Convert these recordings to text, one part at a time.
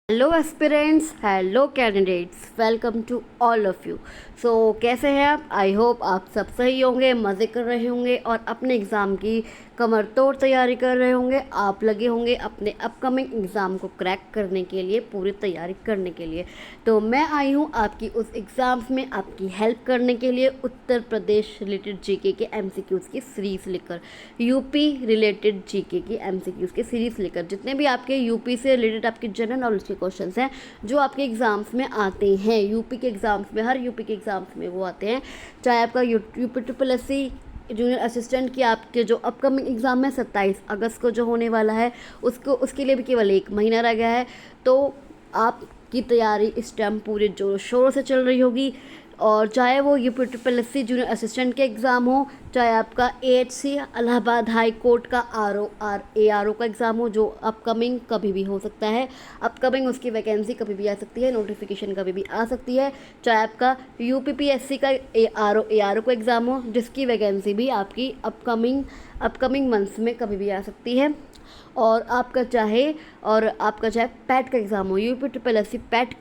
Hello aspirants, hello candidates, welcome to all of you. So कैसे हैं आप? I hope आप सब सही होंगे, मज़े कर रहे होंगे और अपने एग्ज़ाम की कमर तोड़ तैयारी कर रहे होंगे। आप लगे होंगे अपने अपकमिंग एग्ज़ाम को क्रैक करने के लिए, पूरी तैयारी करने के लिए। तो मैं आई हूँ आपकी उस एग्ज़ाम्स में आपकी हेल्प करने के लिए, उत्तर प्रदेश रिलेटेड जीके के एमसीक्यूज़ की सीरीज़ लेकर, यूपी रिलेटेड जीके की एमसीक्यूज़ की सीरीज़ लेकर, जितने भी आपके यूपी से रिलेटेड आपके जनरल नॉलेज के क्वेश्चंस हैं जो आपके एग्ज़ाम्स में आते हैं, यूपी के एग्ज़ाम्स में, हर यूपी के एग्ज़ाम्स में वो आते हैं। चाहे आपका UP triple SC junior assistant की आपके जो अपकमिंग एग्ज़ाम है 27 अगस्त को जो होने वाला है, उसके लिए भी केवल 1 महीना रह गया है। तो आपकी तैयारी इस टाइम पूरे जोरों शोरों से चल रही होगी। और चाहे वो UP triple SC junior assistant के एग्ज़ाम हो, चाहे आपका एएचसी इलाहाबाद हाई कोर्ट का आरओ का एग्ज़ाम हो, जो अपकमिंग कभी भी हो सकता है, अपकमिंग उसकी वैकेंसी कभी भी आ सकती है, नोटिफिकेशन कभी भी आ सकती है। चाहे आपका यूपीपीएससी का एआरओ का एग्ज़ाम हो, जिसकी वैकेंसी भी आपकी अपकमिंग मंथ्स में कभी भी आ सकती है। और आपका चाहे पैट का एग्ज़ाम हो, यूपी ट्रिपल एससी पैट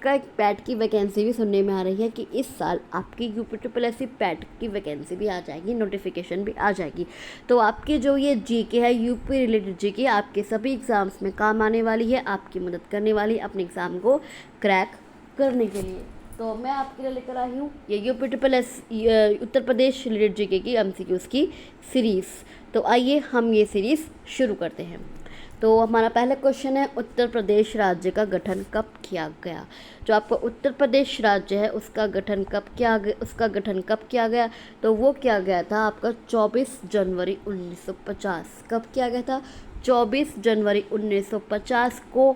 की वैकेंसी भी सुनने में आ रही है कि इस साल आपकी यूपी ट्रिपल एससी पैट की वैकेंसी भी आ जाएगी, नोटिफिकेशन भी आ जाएगी। तो आपकी जो ये जीके है, यूपी रिलेटेड जीके, आपके सभी एग्ज़ाम्स में काम आने वाली है, आपकी मदद करने वाली है अपने एग्ज़ाम को क्रैक करने के लिए। तो मैं आपके लिए लेकर आई हूँ ये UP triple S Uttar Pradesh related GK की एमसीक्यूज़ की सीरीज़। तो आइए हम ये सीरीज़ शुरू करते हैं। तो हमारा पहला क्वेश्चन है, उत्तर प्रदेश राज्य का गठन कब किया गया? जो आपका उत्तर प्रदेश राज्य है उसका गठन कब किया गया? तो वो किया गया था आपका 24 जनवरी 1950। कब किया गया था? 24 जनवरी 1950 को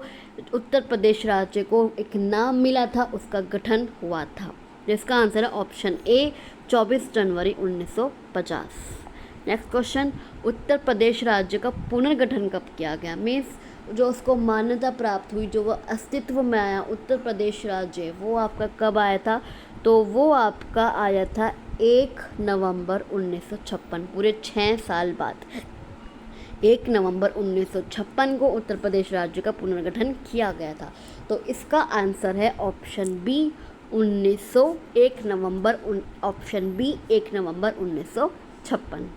उत्तर प्रदेश राज्य को एक नाम मिला था, उसका गठन हुआ था, जिसका आंसर है ऑप्शन ए 24 जनवरी 1950। नेक्स्ट क्वेश्चन, उत्तर प्रदेश राज्य का पुनर्गठन कब किया गया? मीन्स जो उसको मान्यता प्राप्त हुई, जो वो अस्तित्व में आया उत्तर प्रदेश राज्य, वो आपका कब आया था? तो वो आपका आया था 1 नवंबर 1956, पूरे 6 साल बाद 1 नवंबर 1956 को उत्तर प्रदेश राज्य का पुनर्गठन किया गया था। तो इसका आंसर है ऑप्शन बी 1 नवंबर 1956।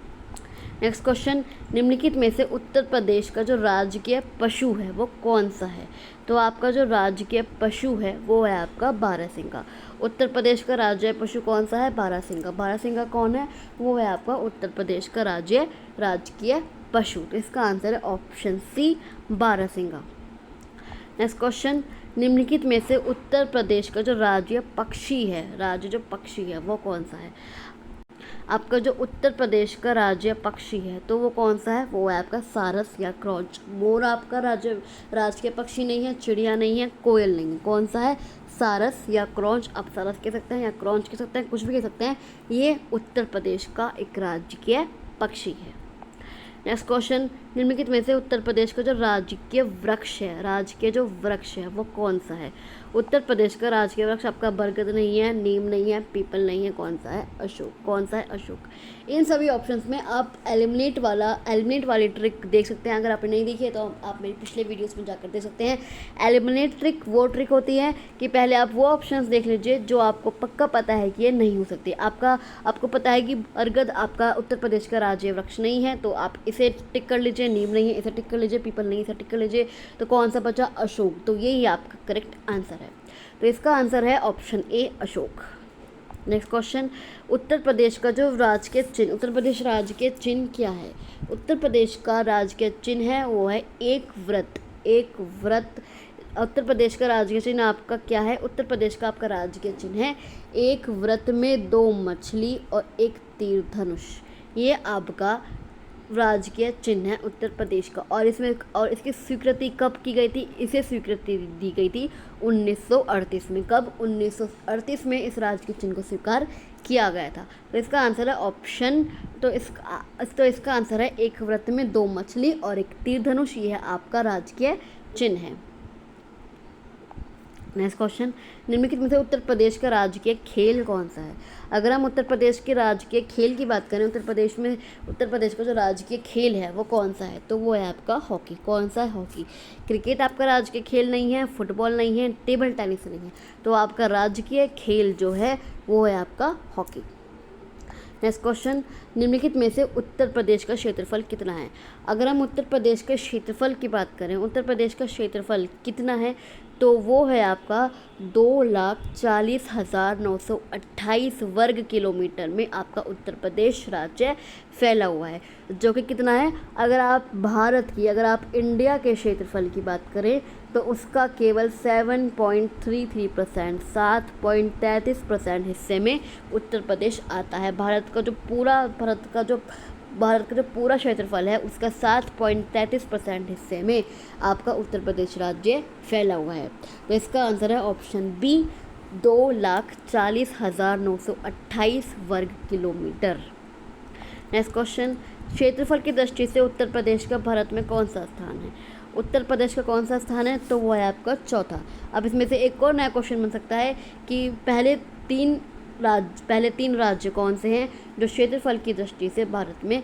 नेक्स्ट क्वेश्चन, निम्नलिखित में से उत्तर प्रदेश का जो राजकीय पशु है वो कौन सा है? तो आपका जो राजकीय पशु है वो है आपका बारहसिंगा। उत्तर प्रदेश का राज्य पशु कौन सा है? बारहसिंगा। बारहसिंगा कौन है? वो है आपका उत्तर प्रदेश का राजकीय पशु। तो इसका आंसर है ऑप्शन सी बारहसिंगा। नेक्स्ट क्वेश्चन, निम्नलिखित में से उत्तर प्रदेश का जो राज्य पक्षी है वो कौन सा है? आपका जो उत्तर प्रदेश का राज्य पक्षी है तो वो कौन सा है? वो है आपका सारस या क्रॉच। मोर आपका राजकीय पक्षी नहीं है, चिड़िया नहीं है, कोयल नहीं है। कौन सा है? सारस या क्रॉच। आप सारस कह सकते हैं या क्रॉच कह सकते हैं, कुछ भी कह सकते हैं। ये उत्तर प्रदेश का एक राजकीय पक्षी है। नेक्स्ट क्वेश्चन, निम्नलिखित में से उत्तर प्रदेश का जो राजकीय वृक्ष है वो कौन सा है? उत्तर प्रदेश का राजकीय वृक्ष आपका बरगद नहीं है, नीम नहीं है, पीपल नहीं है। कौन सा है? अशोक। कौन सा है? अशोक। इन सभी ऑप्शंस में आप एलिमिनेट वाली ट्रिक देख सकते हैं। अगर आपने नहीं देखी है तो आप मेरे पिछले वीडियोस में जाकर देख सकते हैं। एलिमिनेट ट्रिक वो ट्रिक होती है कि पहले आप वो ऑप्शंस देख लीजिए जो आपको पक्का पता है कि ये नहीं हो सकती। आपको पता है कि बरगद आपका उत्तर प्रदेश का राज्य वृक्ष नहीं है, तो आप इसे टिक कर लीजिए। नीम नहीं है, इसे टिक कर लीजिए। पीपल नहीं, इसे टिक कर लीजिए। तो कौन सा बचा? अशोक। तो यही आपका करेक्ट आंसर है। तो इसका आंसर है ऑप्शन ए अशोक। नेक्स्ट क्वेश्चन, उत्तर प्रदेश राज्य के चिन्ह क्या है? उत्तर प्रदेश का राज्य के चिन्ह है वो है एक व्रत। उत्तर प्रदेश का राज्य चिन्ह आपका क्या है? उत्तर प्रदेश का आपका राज्य चिन्ह है एक व्रत में 2 मछली और एक तीर धनुष। ये आपका राजकीय चिन्ह है उत्तर प्रदेश का। और इसकी स्वीकृति कब की गई थी? इसे स्वीकृति दी गई थी 1938 में। कब? 1938 में इस राजकीय चिन्ह को स्वीकार किया गया था। तो इसका आंसर है इसका आंसर है एक व्रत में 2 मछली और एक तीर धनुष। ये है आपका राजकीय चिन्ह है। नेक्स्ट क्वेश्चन, निम्नलिखित में से उत्तर प्रदेश का राजकीय खेल कौन सा है? अगर हम उत्तर प्रदेश के राजकीय खेल की बात करें, उत्तर प्रदेश का जो राजकीय खेल है वो कौन सा है, तो वो है आपका हॉकी। कौन सा है? हॉकी। क्रिकेट आपका राजकीय खेल नहीं है, फुटबॉल नहीं है, टेबल टेनिस नहीं है, तो आपका राजकीय खेल जो है वो है आपका हॉकी। नेक्स्ट क्वेश्चन, निम्नलिखित में से उत्तर प्रदेश का क्षेत्रफल कितना है? अगर हम उत्तर प्रदेश के क्षेत्रफल की बात करें, उत्तर प्रदेश का क्षेत्रफल कितना है, तो वो है आपका 2,40,928 वर्ग किलोमीटर में आपका उत्तर प्रदेश राज्य फैला हुआ है, जो कि कितना है, अगर आप इंडिया के क्षेत्रफल की बात करें तो उसका केवल 7.33% 7.33% हिस्से में उत्तर प्रदेश आता है। भारत का जो पूरा क्षेत्रफल है उसका 7.33% हिस्से में आपका उत्तर प्रदेश राज्य फैला हुआ है। तो इसका आंसर है ऑप्शन बी, 2,40,928 वर्ग किलोमीटर। नेक्स्ट क्वेश्चन, क्षेत्रफल की दृष्टि से उत्तर प्रदेश का भारत में कौन सा स्थान है? उत्तर प्रदेश का कौन सा स्थान है, तो वो है आपका चौथा। अब इसमें से एक और नया क्वेश्चन बन सकता है कि पहले तीन राज्य कौन से हैं जो क्षेत्रफल की दृष्टि से भारत में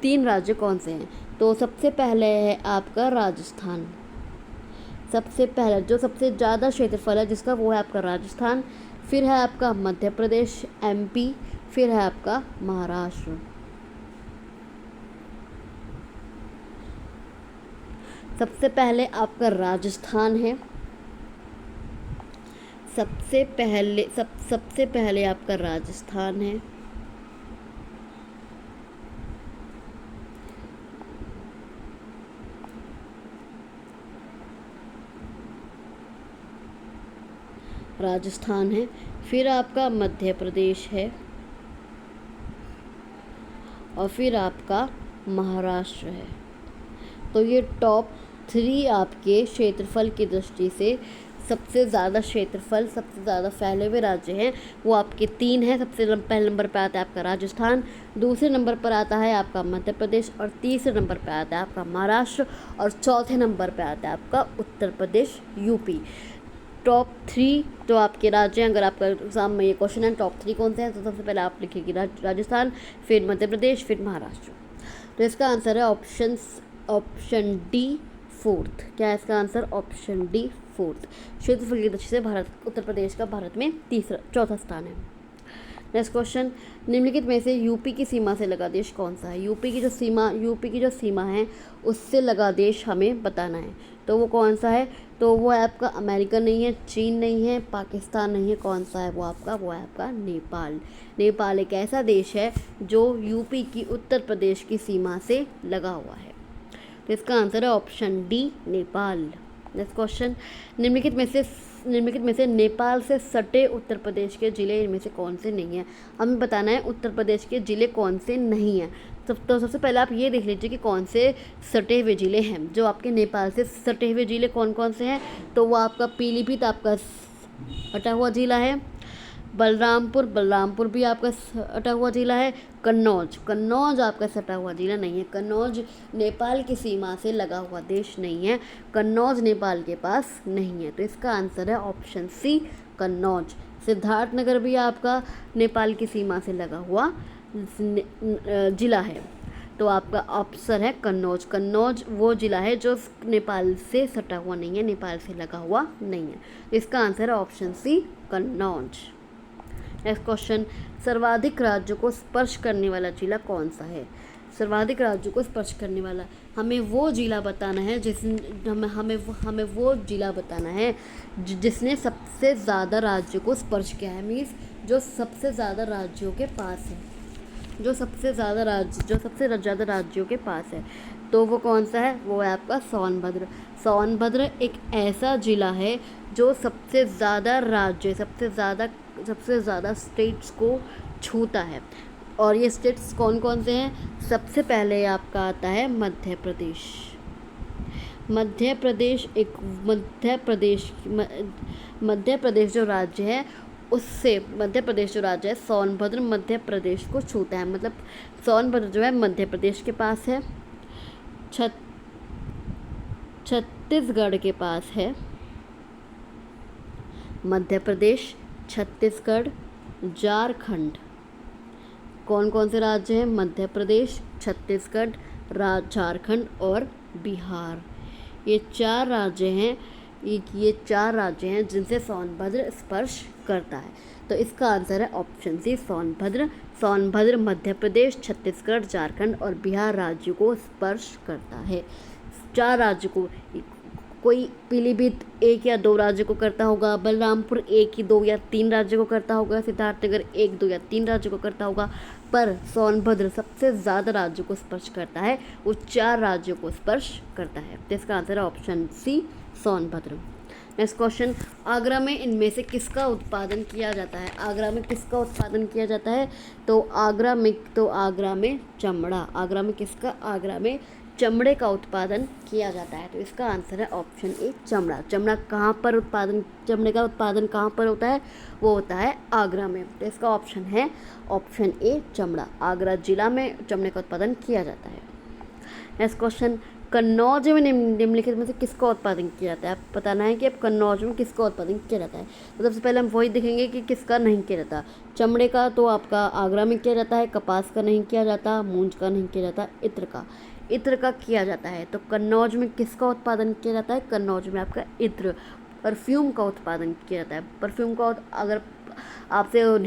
3 राज्य कौन से हैं? तो सबसे पहले है आपका राजस्थान, सबसे पहला जो सबसे ज़्यादा क्षेत्रफल है जिसका, वो है आपका राजस्थान। फिर है आपका मध्य प्रदेश MP, फिर है आपका महाराष्ट्र। सबसे पहले आपका राजस्थान है, सबसे पहले आपका राजस्थान है, फिर आपका मध्य प्रदेश है और फिर आपका महाराष्ट्र है। तो ये टॉप 3 आपके क्षेत्रफल की दृष्टि से सबसे ज़्यादा फैले हुए राज्य हैं, वो आपके 3 हैं। सबसे पहले नंबर पर आता है आपका राजस्थान, दूसरे नंबर पर आता है आपका मध्य प्रदेश और तीसरे नंबर पर आता है आपका महाराष्ट्र और चौथे नंबर पर आता है आपका उत्तर प्रदेश UP। टॉप 3 जो आपके राज्य हैं, अगर आपका एग्जाम में ये क्वेश्चन है टॉप 3 कौन से हैं, तो सबसे पहले आप लिखिएगी राजस्थान, फिर मध्य प्रदेश, फिर महाराष्ट्र। तो इसका आंसर है ऑप्शन डी 4th। क्या है इसका आंसर? Option D 4th। क्षेत्रफल की दृष्टि से उत्तर प्रदेश का भारत में चौथा स्थान है। नेक्स्ट क्वेश्चन, निम्नलिखित में से यूपी की सीमा से लगा देश कौन सा है? यूपी की जो सीमा है उससे लगा देश हमें बताना है, तो वो कौन सा है? तो वो है आपका अमेरिका नहीं है, चीन नहीं है, पाकिस्तान नहीं है, कौन सा है वो है आपका नेपाल। नेपाल एक ऐसा देश है जो यूपी की उत्तर प्रदेश की सीमा से लगा हुआ है। तो इसका आंसर है option D, Nepal. Next question, निम्नलिखित में से नेपाल से सटे उत्तर प्रदेश के ज़िले इनमें से कौन से नहीं हैं? हमें बताना है उत्तर प्रदेश के ज़िले कौन से नहीं हैं। तो सबसे पहले आप ये देख लीजिए कि कौन से सटे हुए ज़िले हैं। जो आपके नेपाल से सटे हुए ज़िले कौन कौन से हैं, तो वो आपका पीलीभीत आपका सटा हुआ ज़िला है, बलरामपुर भी आपका सटा हुआ ज़िला है, कन्नौज आपका सटा हुआ ज़िला नहीं है। कन्नौज नेपाल की सीमा से लगा हुआ देश नहीं है, कन्नौज नेपाल के पास नहीं है। तो इसका आंसर है ऑप्शन सी, कन्नौज। सिद्धार्थनगर भी आपका नेपाल की सीमा से लगा हुआ ज़िला है, तो आपका ऑप्शन है कन्नौज। कन्नौज वो ज़िला है जो नेपाल से सटा हुआ नहीं है, नेपाल से लगा हुआ नहीं है। इसका आंसर है option C, Kannauj. Next question, सर्वाधिक राज्यों को स्पर्श करने वाला जिला कौन सा है? सर्वाधिक राज्यों को स्पर्श करने वाला, हमें वो जिला बताना है हमें वो जिला बताना है जिसने सबसे ज़्यादा राज्यों को स्पर्श किया है, मीन्स जो सबसे ज़्यादा राज्यों के पास है, जो सबसे ज़्यादा राज्यों के पास है। तो वो कौन सा है? वो है आपका सोनभद्र। सोनभद्र एक ऐसा ज़िला है जो सबसे ज़्यादा स्टेट्स को छूता है। और ये स्टेट्स कौन कौन से हैं? सबसे पहले आपका आता है मध्य प्रदेश। मध्य प्रदेश जो राज्य है उससे मध्य प्रदेश जो राज्य है सोनभद्र मध्य प्रदेश को छूता है, मतलब सोनभद्र जो है मध्य प्रदेश के पास है, छत्तीसगढ़ के पास है, मध्य प्रदेश, छत्तीसगढ़, झारखंड। कौन कौन से राज्य हैं? मध्य प्रदेश, छत्तीसगढ़, झारखंड और बिहार। ये चार राज्य हैं, ये चार राज्य हैं जिनसे सोनभद्र स्पर्श करता है। तो इसका आंसर है ऑप्शन सी, सोनभद्र। सोनभद्र मध्य प्रदेश, छत्तीसगढ़, झारखंड और बिहार राज्यों को स्पर्श करता है। चार राज्य को, कोई पीलीभीत एक या दो राज्य को करता होगा, बलरामपुर एक ही दो या तीन राज्य को करता होगा, सिद्धार्थनगर एक दो या तीन राज्य को करता होगा, पर सोनभद्र सबसे ज़्यादा राज्यों को स्पर्श करता है, वो चार राज्यों को स्पर्श करता है। तो इसका आंसर है option C, Sonbhadra. Next question, Agra में इनमें से किसका उत्पादन किया जाता है? आगरा में किसका उत्पादन किया जाता है? तो आगरा में चमड़ा। आगरा में किसका? आगरा में चमड़े का उत्पादन किया जाता है। तो इसका आंसर है ऑप्शन ए, चमड़ा। चमड़े का उत्पादन कहाँ पर होता है? वो होता है आगरा में। तो इसका ऑप्शन है ऑप्शन ए, चमड़ा। आगरा जिला में चमड़े का उत्पादन किया जाता है। नेक्स्ट क्वेश्चन, कन्नौज में निम्नलिखित में से किसका उत्पादन किया जाता है? आप बताना है कि अब कन्नौज में किसका उत्पादन किया जाता है। तो सबसे पहले हम वही देखेंगे कि किसका नहीं किया जाता। चमड़े का तो आपका आगरा में किया जाता है, कपास का नहीं किया जाता, मूंज का नहीं किया जाता, इत्र का किया जाता है। तो कन्नौज में किसका उत्पादन किया जाता है? कन्नौज में आपका इत्र, परफ्यूम का उत्पादन किया जाता है। परफ्यूम का अगर आपसे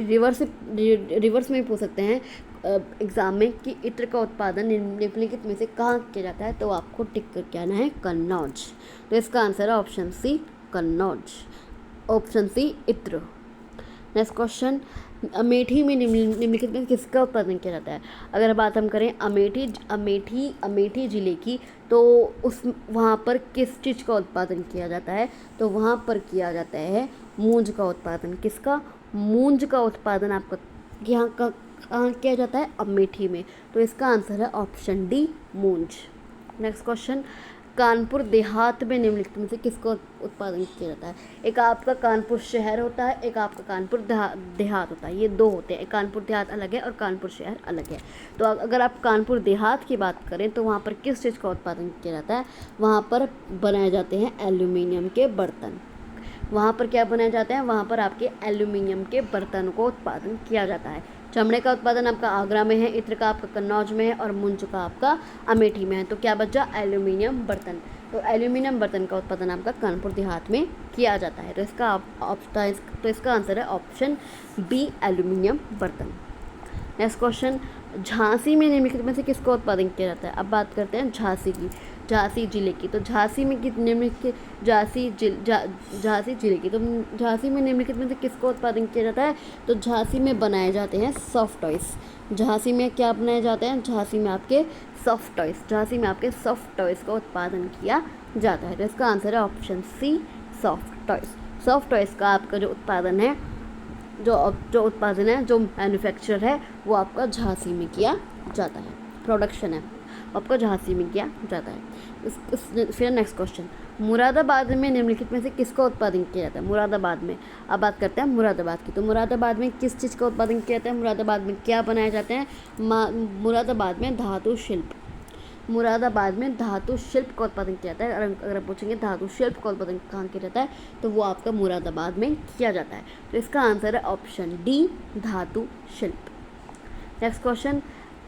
रिवर्स में पूछ सकते हैं एग्ज़ाम में कि इत्र का उत्पादन निम्नलिखित में से कहाँ किया जाता है, तो आपको टिक करके आना है कन्नौज। तो इसका आंसर है option C, Kannauj. Option C, इत्र। नेक्स्ट क्वेश्चन, अमेठी में निम्नलिखित में किसका उत्पादन किया जाता है? अगर बात हम करें अमेठी ज़िले की, तो वहाँ पर किस चीज़ का उत्पादन किया जाता है? तो वहाँ पर किया जाता है मूंज का उत्पादन। किसका? मूंज का उत्पादन आपका यहाँ का कहाँ किया जाता है? अमेठी में। तो इसका आंसर है ऑप्शन डी, मूंज। नेक्स्ट क्वेश्चन, कानपुर देहात में निम्नलिखित में से किसका उत्पादन किया जाता है? एक आपका कानपुर शहर होता है, एक आपका कानपुर देहात होता है। ये दो होते हैं, एक कानपुर देहात अलग है और कानपुर शहर अलग है। तो अगर आप कानपुर देहात की बात करें तो वहाँ पर किस चीज़ का उत्पादन किया जाता है? वहाँ पर बनाए जाते हैं एल्यूमिनियम के बर्तन। वहाँ पर क्या बनाए जाते हैं? वहाँ पर आपके एल्यूमिनियम के बर्तनों को उत्पादन किया जाता है। चमड़े का उत्पादन आपका आगरा में है, इत्र का आपका कन्नौज में है और मूंज का आपका अमेठी में है। तो क्या बचा? एल्यूमिनियम बर्तन। तो एल्यूमिनियम बर्तन का उत्पादन आपका कानपुर देहात में किया जाता है। तो इसका आंसर है ऑप्शन बी, एल्यूमिनियम बर्तन। नेक्स्ट क्वेश्चन, झांसी में निम्नलिखित में से किसका उत्पादन किया जाता है? अब बात करते हैं झांसी की, झांसी जिले की। तो झांसी में निम्नलिखित झांसी जिले की, तो झांसी में निम्नलिखित में से किसका उत्पादन किया जाता है? तो झांसी में बनाए जाते हैं सॉफ्ट टॉयज़। झांसी में क्या बनाए जाते हैं? झांसी में आपके सॉफ्ट टॉयज़। झांसी में आपके सॉफ्ट टॉयज़ का उत्पादन किया जाता है। तो इसका आंसर है option C, soft toys. Soft toys का आपका जो उत्पादन है, जो मैन्युफैक्चर है, वो आपका झांसी में किया जाता है। प्रोडक्शन है आपका झांसी में किया जाता है। फिर नेक्स्ट क्वेश्चन, मुरादाबाद में निम्नलिखित में से किसका उत्पादन किया जाता है? मुरादाबाद में, अब बात करते हैं मुरादाबाद की। तो मुरादाबाद में किस चीज़ का उत्पादन किया जाता है? मुरादाबाद में क्या बनाए जाते हैं? मुरादाबाद में धातु शिल्प। मुरादाबाद में धातु शिल्प का उत्पादन किया जाता है। अगर आप पूछेंगे धातु शिल्प का उत्पादन कहाँ किया जाता है, तो वो आपका मुरादाबाद में किया जाता है। तो इसका आंसर है ऑप्शन डी, धातु शिल्प। नेक्स्ट क्वेश्चन,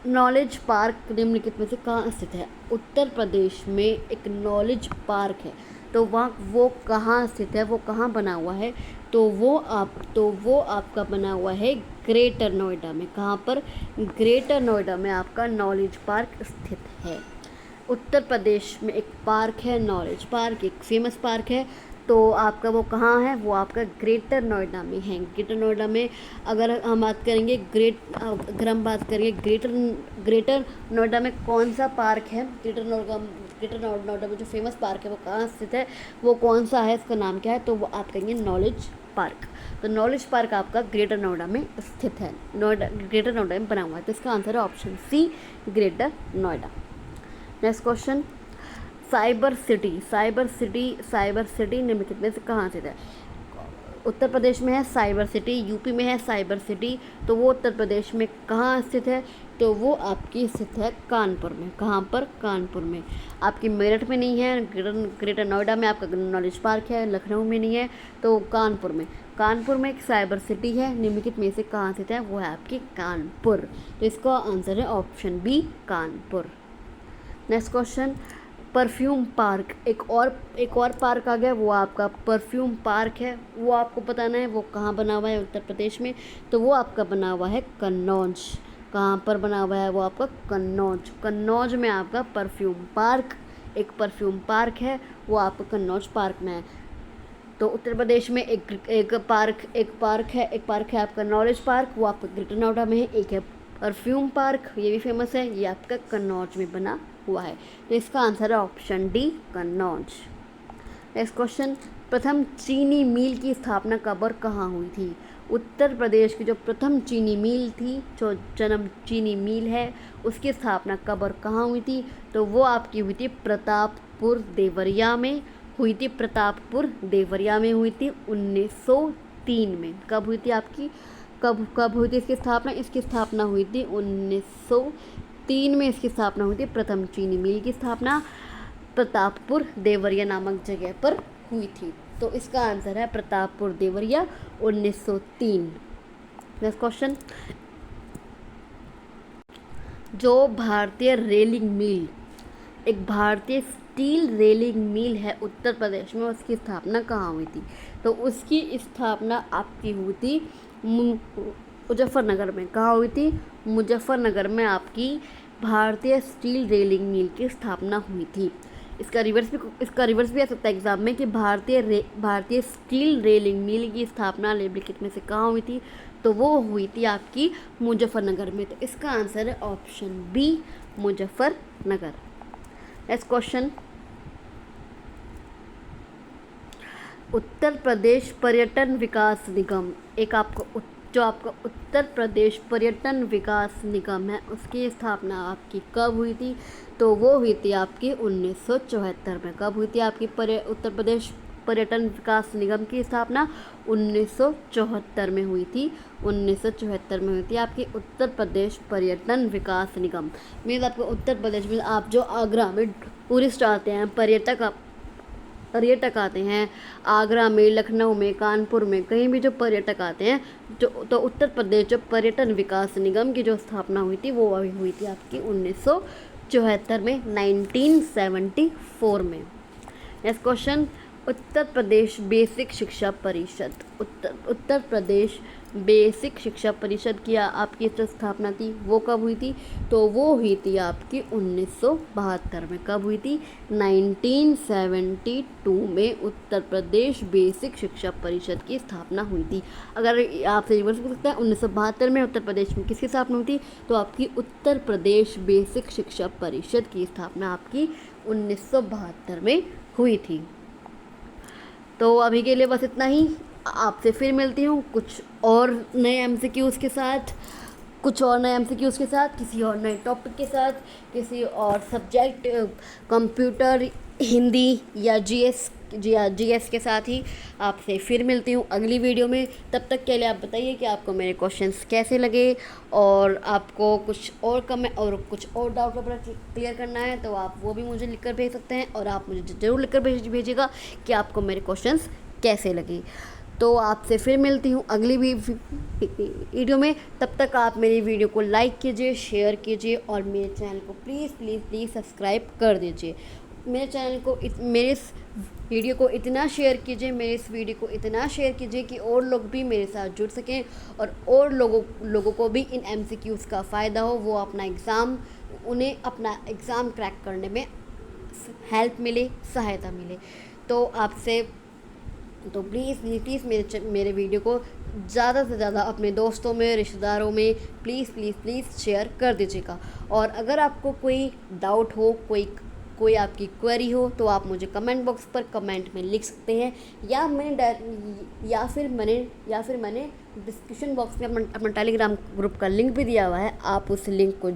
नॉलेज पार्क निम्नलिखित में से कहाँ स्थित है? उत्तर प्रदेश में एक नॉलेज पार्क है। तो वो कहाँ स्थित है, वो कहाँ बना हुआ है? तो वो आपका बना हुआ है ग्रेटर नोएडा में। कहाँ पर? ग्रेटर नोएडा में आपका नॉलेज पार्क स्थित है। उत्तर प्रदेश में एक पार्क है, नॉलेज पार्क, एक फेमस पार्क है। तो आपका वो कहाँ है? वो आपका ग्रेटर नोएडा में है। ग्रेटर नोएडा में अगर हम बात करेंगे ग्रेटर नोएडा में कौन सा पार्क है? ग्रेटर नोएडा में जो फेमस पार्क है वो कहाँ स्थित है, वो कौन सा है, इसका नाम क्या है? तो वो आप कहेंगे नॉलेज पार्क। तो नॉलेज पार्क आपका ग्रेटर नोएडा में स्थित है, ग्रेटर नोएडा में बना हुआ है। तो इसका आंसर है option C, greater Noida. Next question, cyber city निम्नलिखित में से कहाँ स्थित है? उत्तर प्रदेश में है साइबर सिटी, यूपी में है साइबर सिटी, तो वो उत्तर प्रदेश में कहाँ स्थित है, तो वो आपकी स्थित है कानपुर में। कहाँ पर? कानपुर में। आपकी मेरठ में नहीं है, ग्रेटर नोएडा में आपका नॉलेज पार्क है, लखनऊ में नहीं है, तो कानपुर में। कानपुर में एक साइबर सिटी है, निम्नलिखित में से कहाँ स्थित है, वो है आपकी कानपुर। तो इसका आंसर है option B, Kanpur. Next question, perfume park, एक और पार्क आ गया, वो आपका परफ्यूम पार्क है, वो आपको बताना है वो कहाँ बना हुआ है उत्तर प्रदेश में, तो वो आपका बना हुआ है कन्नौज। कहाँ पर बना हुआ है, वो आपका कन्नौज। कन्नौज में आपका परफ्यूम पार्क, एक परफ्यूम पार्क है, वो आपका कन्नौज पार्क में है। तो उत्तर प्रदेश में एक पार्क है आपका नॉलेज पार्क, वो आपका ग्रेटर नोएडा में है। एक है परफ्यूम पार्क, ये भी फेमस है, ये आपका कन्नौज में बना हुआ है। तो इसका आंसर है option D, Kannauj. Next question, प्रथम चीनी मिल की स्थापना कब और कहाँ हुई थी? उत्तर प्रदेश की जो प्रथम चीनी मिल थी, जो जन्म चीनी मिल है, उसकी स्थापना कब और कहाँ हुई थी? तो वो आपकी हुई थी प्रतापपुर देवरिया में हुई थी। प्रतापपुर देवरिया में हुई थी 1903 में। कब हुई थी आपकी, कब हुई थी इसकी स्थापना? इसकी स्थापना हुई थी 1903 में। इसकी स्थापना हुई थी, प्रथम चीनी मिल की स्थापना प्रतापपुर देवरिया नामक जगह पर हुई थी। तो इसका आंसर है प्रतापपुर देवरिया 1903। नेक्स्ट क्वेश्चन, जो भारतीय रेलिंग मिल, एक भारतीय स्टील रेलिंग मिल है उत्तर प्रदेश में, उसकी स्थापना कहाँ हुई थी? तो उसकी स्थापना आपकी हुई थी मुजफ्फरनगर में। कहाँ हुई थी? मुजफ्फरनगर में आपकी भारतीय स्टील रेलिंग मिल की स्थापना हुई थी। इसका रिवर्स भी आ सकता है एग्जाम में कि भारतीय स्टील रेलिंग मिल की स्थापना निम्नलिखित में से कहाँ हुई थी? तो वो हुई थी आपकी मुजफ्फरनगर में। तो इसका आंसर है option B, Muzaffarnagar. Next question, Uttar Pradesh पर्यटन विकास निगम, जो आपका उत्तर प्रदेश पर्यटन विकास निगम है, उसकी स्थापना आपकी कब हुई थी? तो वो हुई थी आपकी 1974 में। कब हुई थी आपकी उत्तर प्रदेश पर्यटन विकास निगम की स्थापना? 1974 में हुई थी। 1974 में हुई थी आपकी उत्तर प्रदेश पर्यटन विकास निगम। मीन्स आपको उत्तर प्रदेश में आप जो आगरा में टूरिस्ट आते हैं, पर्यटक आते हैं, आगरा में, लखनऊ में, कानपुर में, कहीं भी जो पर्यटक आते हैं, तो उत्तर प्रदेश जो पर्यटन विकास निगम की जो स्थापना हुई थी, वो अभी हुई थी आपकी 1974 में, 1974 में। नेक्स्ट क्वेश्चन, उत्तर प्रदेश बेसिक शिक्षा परिषद, उत्तर प्रदेश बेसिक शिक्षा परिषद की आपकी जो स्थापना थी वो कब हुई थी? तो वो हुई थी आपकी 1972 में। कब हुई थी? 1972 में उत्तर प्रदेश बेसिक शिक्षा परिषद की स्थापना हुई थी। अगर आपसे रिवर्स पूछ सकता है 1972 में उत्तर प्रदेश में किसकी स्थापना हुई थी, तो आपकी उत्तर प्रदेश बेसिक शिक्षा परिषद की स्थापना आपकी 1972 में हुई थी। तो अभी के लिए बस इतना ही। आपसे फिर मिलती हूँ कुछ और नए एमसीक्यूज़ के साथ, किसी और नए टॉपिक के साथ, किसी और सब्जेक्ट, कंप्यूटर, हिंदी या जीएस के साथ ही आपसे फिर मिलती हूँ अगली वीडियो में। तब तक के लिए आप बताइए कि आपको मेरे क्वेश्चंस कैसे लगे, और आपको कुछ और कुछ और डाउट अगर क्लियर करना है तो आप वो भी मुझे लिखकर भेज सकते हैं, और आप मुझे ज़रूर लिखकर भेजिएगा कि आपको मेरे क्वेश्चंस कैसे लगे। तो आपसे फिर मिलती हूँ अगली वीडियो में। तब तक आप मेरी वीडियो को लाइक कीजिए, शेयर कीजिए, और मेरे चैनल को प्लीज़ सब्सक्राइब कर दीजिए। मेरे चैनल को मेरे इस वीडियो को इतना शेयर कीजिए कि और लोग भी मेरे साथ जुड़ सकें, और लोगों को भी इन एमसीक्यूज़ का फ़ायदा हो, वो उन्हें अपना एग्ज़ाम क्रैक करने में हेल्प मिले, सहायता मिले। तो आपसे प्लीज़ मेरे वीडियो को ज़्यादा से ज़्यादा अपने दोस्तों में, रिश्तेदारों में प्लीज़ शेयर कर दीजिएगा। और अगर आपको कोई डाउट हो, कोई आपकी क्वेरी हो तो आप मुझे कमेंट बॉक्स पर कमेंट में लिख सकते हैं, या फिर मैंने डिस्क्रिप्शन बॉक्स में अपना टेलीग्राम ग्रुप का लिंक भी दिया हुआ है। आप इस लिंक को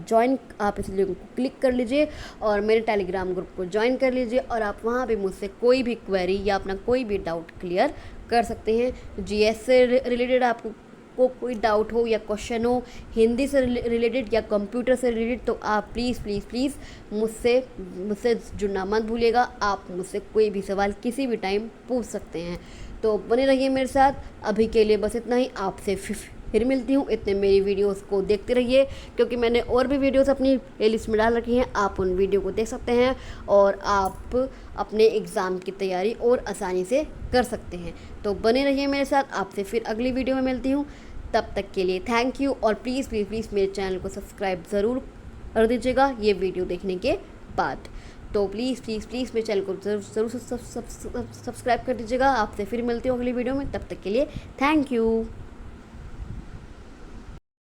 क्लिक कर लीजिए और मेरे टेलीग्राम ग्रुप को ज्वाइन कर लीजिए, और आप वहाँ पे मुझसे कोई भी क्वेरी या अपना कोई भी डाउट क्लियर कर सकते हैं। जीएस से रिलेटेड आपको कोई डाउट हो या क्वेश्चन हो, हिंदी से रिलेटेड या कंप्यूटर से रिलेटेड, तो आप प्लीज़ मुझसे जुड़ना मत भूलिएगा। आप मुझसे कोई भी सवाल किसी भी टाइम पूछ सकते हैं। तो बने रहिए मेरे साथ। अभी के लिए बस इतना ही, आपसे फिर मिलती हूँ। इतने मेरी वीडियोस को देखते रहिए, क्योंकि मैंने और भी वीडियोस अपनी प्लेलिस्ट में डाल रखी हैं। आप उन वीडियो को देख सकते हैं और आप अपने एग्ज़ाम की तैयारी और आसानी से कर सकते हैं। तो बने रहिए मेरे साथ। आपसे फिर अगली वीडियो में मिलती हूँ। तब तक के लिए थैंक यू, और प्लीज़ मेरे चैनल को सब्सक्राइब ज़रूर कर दीजिएगा ये वीडियो देखने के बाद। तो प्लीज़ मेरे चैनल को ज़रूर सब्सक्राइब कर दीजिएगा। आपसे फिर मिलती हूँ अगली वीडियो में। तब तक के लिए थैंक यू।